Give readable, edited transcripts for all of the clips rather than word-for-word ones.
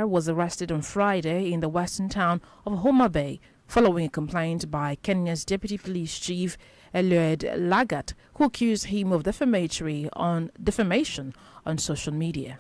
driver was arrested on Friday in the western town of Homa Bay following a complaint by Kenya's Deputy Police Chief Eliud Lagat, who accused him of defamation on social media.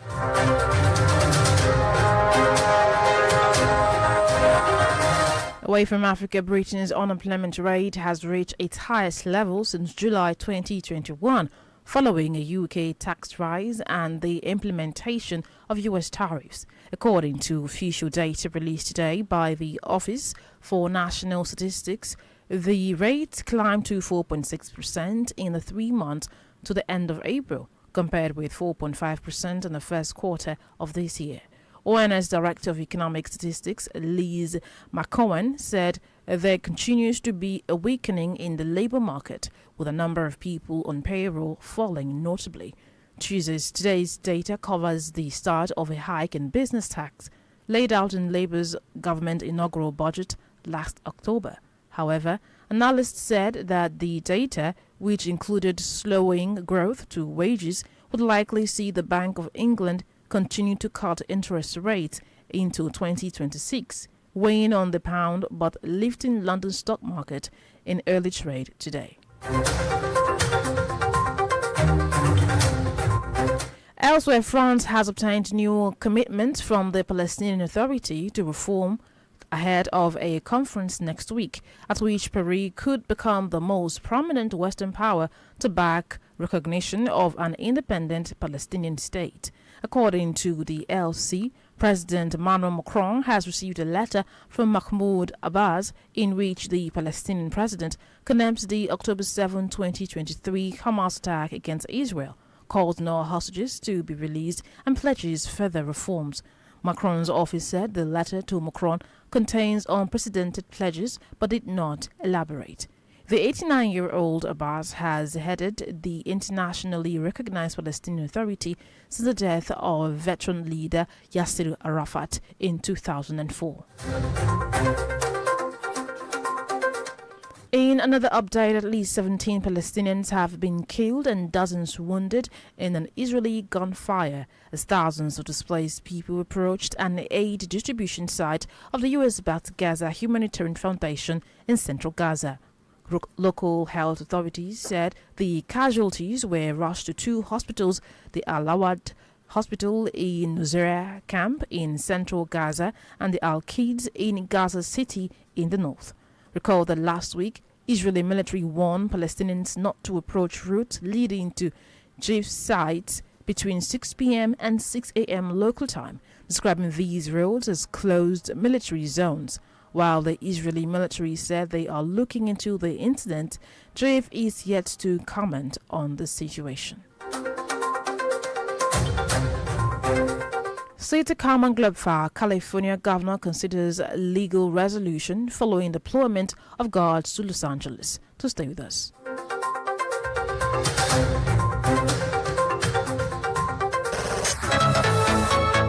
Away from Africa, Britain's unemployment rate has reached its highest level since July 2021, following a UK tax rise and the implementation of US tariffs. According to official data released today by the Office for National Statistics, the rate climbed to 4.6% in the 3 months to the end of April, compared with 4.5% in the first quarter of this year. ONS Director of Economic Statistics, Liz McCowan, said there continues to be a weakening in the labor market, with a number of people on payroll falling notably. Today's data covers the start of a hike in business tax laid out in Labour's government inaugural budget last October. However, analysts said that the data, which included slowing growth to wages, would likely see the Bank of England continue to cut interest rates into 2026, weighing on the pound but lifting London's stock market in early trade today. Elsewhere, France has obtained new commitments from the Palestinian Authority to reform ahead of a conference next week, at which Paris could become the most prominent Western power to back recognition of an independent Palestinian state. According to the LC, President Emmanuel Macron has received a letter from Mahmoud Abbas in which the Palestinian president condemns the October 7, 2023 Hamas attack against Israel, calls on all hostages to be released, and pledges further reforms. Macron's office said the letter to Macron contains unprecedented pledges but did not elaborate. The 89-year-old Abbas has headed the internationally recognized Palestinian Authority since the death of veteran leader Yasser Arafat in 2004. In another update, at least 17 Palestinians have been killed and dozens wounded in an Israeli gunfire as thousands of displaced people approached an aid distribution site of the U.S.-backed Gaza Humanitarian Foundation in central Gaza. Local health authorities said the casualties were rushed to two hospitals, the Al-Awad Hospital in Nusayr camp in central Gaza and the Al-Qids in Gaza City in the north. Recall that last week, Israeli military warned Palestinians not to approach routes leading to Jewish sites between 6 p.m. and 6 a.m. local time, describing these roads as closed military zones. While the Israeli military said they are looking into the incident, JF is yet to comment on the situation. Set to calm and globe fire, California governor considers legal resolution following deployment of guards to Los Angeles. To stay with us.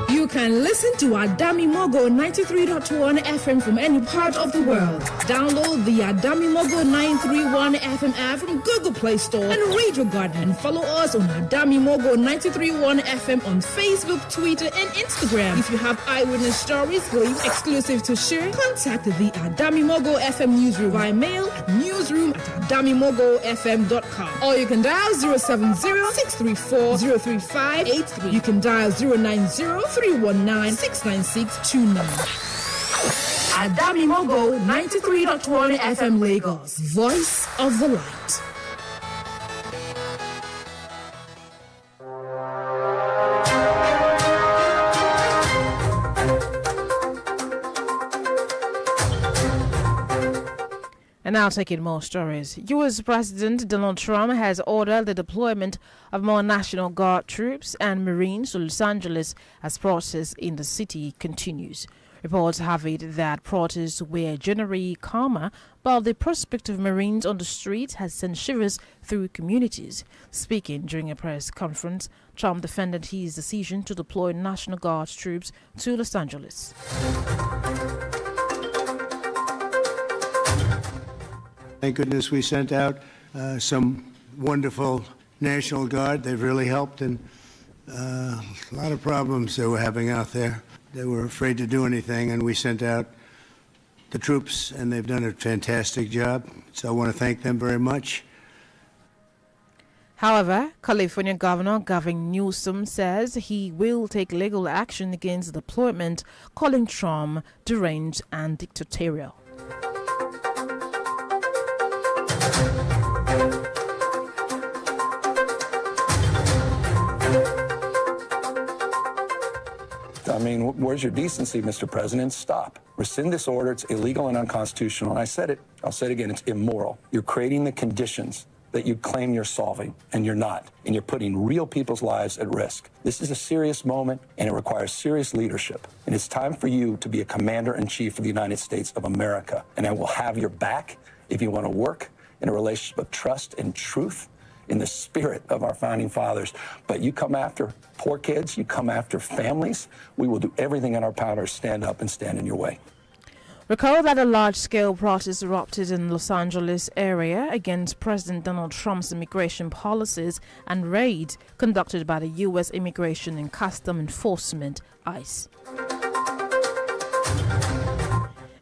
You can listen to Adami Mogo 93.1 FM from any part of the world. Download the Adami Mogo 931 FM app from Google Play Store and Radio Garden, and follow us on Adami Mogo 93.1 FM on Facebook, Twitter, and Instagram. If you have eyewitness stories, clips exclusive to share, contact the Adami Mogo FM newsroom via mail at newsroom@adamimogofm.com, or you can dial 070-634-03583. You can dial 090-319-69629. Adami Mogo 93.1 FM Lagos, voice of the light. And now taking more stories. U.S. President Donald Trump has ordered the deployment of more National Guard troops and Marines to Los Angeles as protests in the city continues. Reports have it that protests were generally calmer, but the prospect of Marines on the streets has sent shivers through communities. Speaking during a press conference, Trump defended his decision to deploy National Guard troops to Los Angeles. Thank goodness we sent out some wonderful National Guard. They've really helped in a lot of problems they were having out there. They were afraid to do anything, and we sent out the troops, and they've done a fantastic job. So I want to thank them very much. However, California Governor Gavin Newsom says he will take legal action against the deployment, calling Trump deranged and dictatorial. I mean, where's your decency, Mr. President? Stop. Rescind this order. It's illegal and unconstitutional. And I said it. I'll say it again. It's immoral. You're creating the conditions that you claim you're solving, and you're not. And you're putting real people's lives at risk. This is a serious moment, and it requires serious leadership. And it's time for you to be a commander-in-chief of the United States of America. And I will have your back if you want to work in a relationship of trust and truth in the spirit of our founding fathers. But you come after poor kids, you come after families, we will do everything in our power to stand up and stand in your way. Recall that a large-scale protest erupted in Los Angeles area against President Donald Trump's immigration policies and raids conducted by the U.S. Immigration and Customs Enforcement, ICE.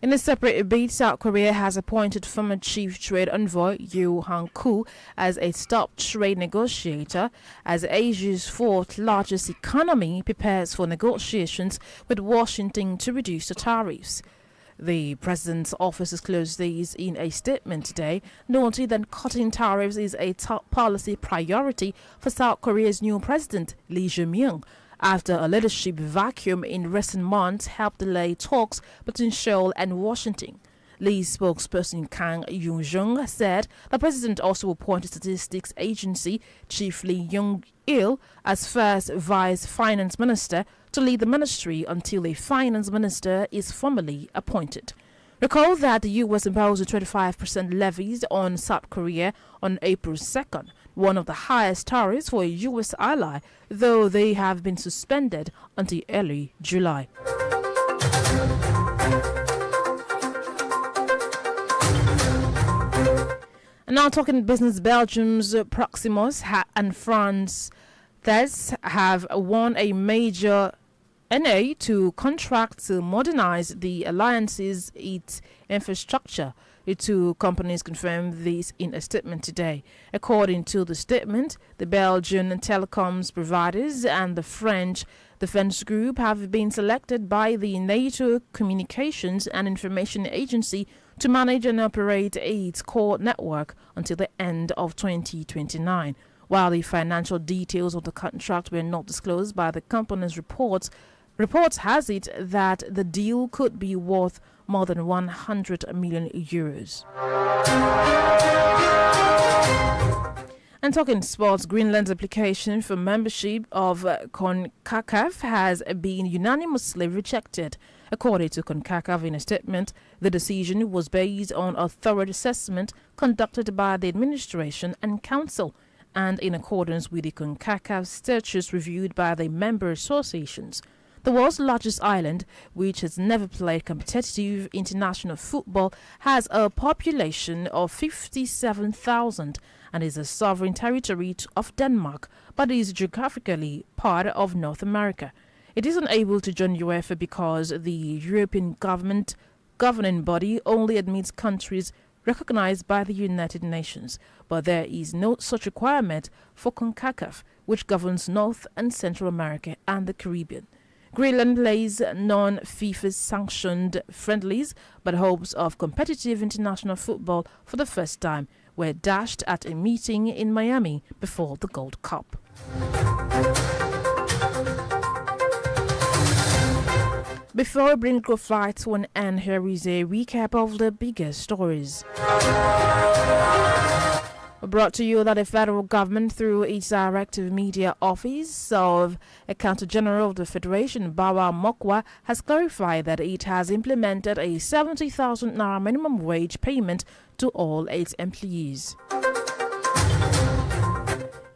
In a separate bid, South Korea has appointed former Chief Trade Envoy Yoo Han-koo as a top trade negotiator as Asia's fourth largest economy prepares for negotiations with Washington to reduce the tariffs. The president's office disclosed these in a statement today, noting that cutting tariffs is a top policy priority for South Korea's new president, Lee Jae-myung, after a leadership vacuum in recent months helped delay talks between Seoul and Washington. Lee's spokesperson Kang Yoon-jung said the president also appointed statistics agency Chief Lee Young-il as first vice finance minister to lead the ministry until a finance minister is formally appointed. Recall that the U.S. imposed a 25% levies on South Korea on April 2nd, one of the highest tariffs for a U.S. ally, though they have been suspended until early July. And now talking business, Belgium's Proximus and France thus have won a major NA to contract to modernize the alliance's its infrastructure. The two companies confirmed this in a statement today. According to the statement, the Belgian telecoms providers and the French defense group have been selected by the NATO Communications and Information Agency to manage and operate its core network until the end of 2029. While the financial details of the contract were not disclosed by the company's reports has it that the deal could be worth more than 100 million euros. And talking sports, Greenland's application for membership of CONCACAF has been unanimously rejected. According to CONCACAF in a statement, the decision was based on a thorough assessment conducted by the administration and council, and in accordance with the CONCACAF statutes reviewed by the member associations. The world's largest island, which has never played competitive international football, has a population of 57,000 and is a sovereign territory of Denmark, but is geographically part of North America. It is unable to join UEFA because the European governing body only admits countries recognized by the United Nations, but there is no such requirement for CONCACAF, which governs North and Central America and the Caribbean. Greenland plays non-FIFA sanctioned friendlies, but hopes of competitive international football for the first time were dashed at a meeting in Miami before the Gold Cup. Before we bring Go Flight to an end, here is a recap of the biggest stories. Brought to you that the federal government, through its Directive Media Office of Accountant General of the Federation, Bawa Mokwa, has clarified that it has implemented a 70,000 Naira minimum wage payment to all its employees.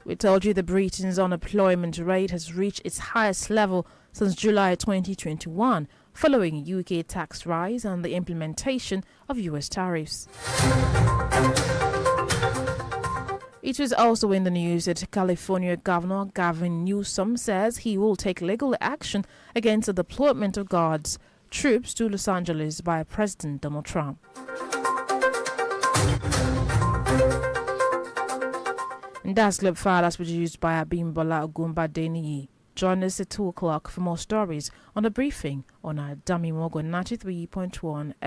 We told you that Britain's unemployment rate has reached its highest level since July 2021, following UK tax rise and the implementation of US tariffs. It was also in the news that California Governor Gavin Newsom says he will take legal action against the deployment of Guards troops to Los Angeles by President Donald Trump. And that's Club File as produced by Balogun Deniyi. Join us at 2 o'clock for more stories on the briefing on our Dummy Mogo 93.1